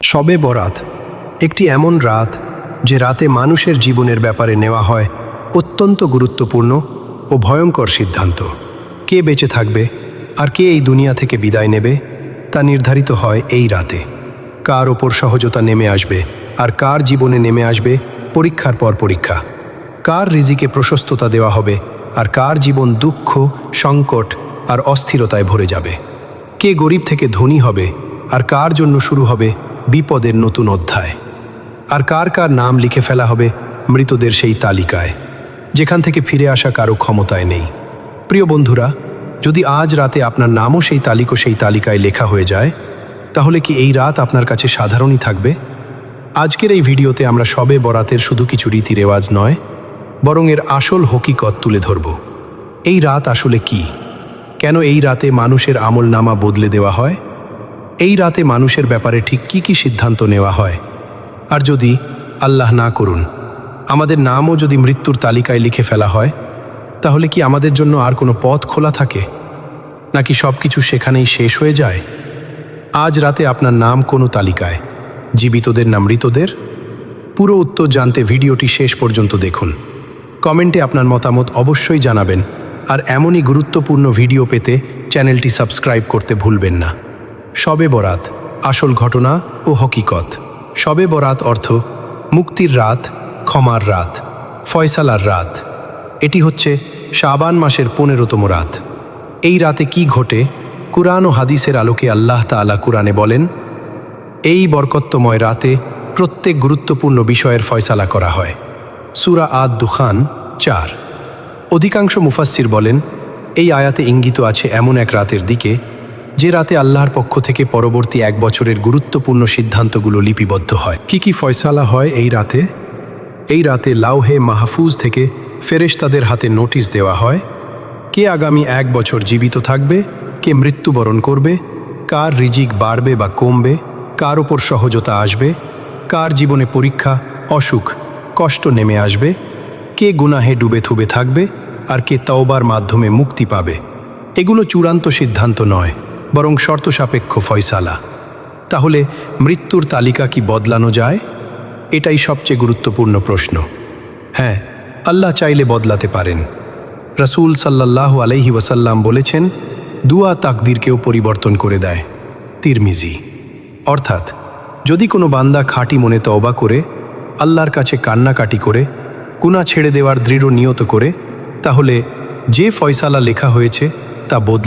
শবে বরাত একটি এমন রাত যে রাতে মানুষের জীবনের ব্যাপারে নেওয়া হয় অত্যন্ত গুরুত্বপূর্ণ ও ভয়ঙ্কর সিদ্ধান্ত। কে বেঁচে থাকবে আর কে এই দুনিয়া থেকে বিদায় নেবে তা নির্ধারিত হয় এই রাতে। কার ওপর সহজতা নেমে আসবে আর কার জীবনে নেমে আসবে পরীক্ষার পর পরীক্ষা। কার রিজিকে প্রশস্ততা দেওয়া হবে আর কার জীবন দুঃখ, সংকট আর অস্থিরতায় ভরে যাবে। কে গরিব থেকে ধনী হবে আর কার জন্য শুরু হবে বিপদের নতুন অধ্যায়। আর কার কার নাম লিখে ফেলা হবে মৃতদের সেই তালিকায়, যেখান থেকে ফিরে আসা কারো ক্ষমতায় নেই। প্রিয় বন্ধুরা, যদি আজ রাতে আপনার নামও সেই তালিকায় লেখা হয়ে যায়, তাহলে কি এই রাত আপনার কাছে সাধারণই থাকবে? আজকের এই ভিডিওতে আমরা শবে বরাতের শুধু কিছু রীতি রেওয়াজ নয়, বরং এর আসল হকিকত তুলে ধরব। এই রাত আসলে কি? কেন এই রাতে মানুষের আমলনামা বদলে দেওয়া হয়? এই রাতে মানুষের ব্যাপারে ঠিক কি সিদ্ধান্ত নেওয়া হয়? আর যদি আল্লাহ না করুন আমাদের নামও যদি মৃত্যুর তালিকায় লিখে ফেলা হয়, তাহলে কি আমাদের জন্য আর কোনো পথ খোলা থাকে, নাকি সব কিছু সেখানেই শেষ হয়ে যায়? আজ রাতে আপনার নাম কোনো তালিকায়, জীবিতদের না মৃতদের? পুরো উত্তর জানতে ভিডিওটি শেষ পর্যন্ত দেখুন। কমেন্টে আপনার মতামত অবশ্যই জানাবেন, আর এমনই গুরুত্বপূর্ণ ভিডিও পেতে চ্যানেলটি সাবস্ক্রাইব করতে ভুলবেন না। শবে বরাত, আসল ঘটনা ও হকিকত। শবে বরাত অর্থ মুক্তির রাত, ক্ষমার রাত, ফয়সালার রাত। এটি হচ্ছে শাবান মাসের 15তম রাত। এই রাতে কি ঘটে? কুরআন ও হাদিসের আলোকে আল্লাহ তাআলা কুরআনে বলেন, এই বরকতময় রাতে প্রত্যেক গুরুত্বপূর্ণ বিষয়ের ফয়সালা করা হয়। সূরা আদ-দুখান 4। অধিকাংশ মুফাসসির বলেন, এই আয়াতে ইঙ্গিত আছে এমন এক রাতের দিকে যে রাতে আল্লাহর পক্ষ থেকে পরবর্তী 1 বছরের গুরুত্বপূর্ণ সিদ্ধান্তগুলো লিপিবদ্ধ হয়। কি ফয়সালা হয় এই রাতে? এই রাতে লাউহে মাহফুজ থেকে ফেরেশতাদের হাতে নোটিশ দেওয়া হয় কে আগামী 1 বছর জীবিত থাকবে, কে মৃত্যুবরণ করবে, কার রিজিক বাড়বে বা কমবে, কার ওপর সহজতা আসবে, কার জীবনে পরীক্ষা, অসুখ, কষ্ট নেমে আসবে, কে গুনাহে ডুবে থুবে থাকবে আর কে তওবার মাধ্যমে মুক্তি পাবে। এগুলো চূড়ান্ত সিদ্ধান্ত নয়, বরং শর্ত সাপেক্ষ ফয়সালা। তাহলে মৃত্যুর তালিকা কি বদলানো যায়? এটাই সবচেয়ে গুরুত্বপূর্ণ প্রশ্ন। হ্যাঁ, আল্লাহ চাইলে বদলাতে পারেন। রাসূল সাল্লাল্লাহু আলাইহি ওয়াসাল্লাম বলেছেন, দুয়া তাকদীরকেও পরিবর্তন করে দেয়। তিরমিজি। অর্থাৎ যদি কোনো বান্দা খাঁটি মনে তওবা করে, আল্লাহর কাছে কান্নাকাটি করে, গুনাহ ছেড়ে দেওয়ার দৃঢ় নিয়ত করে, তাহলে যে ফয়সালা লেখা হয়েছে তা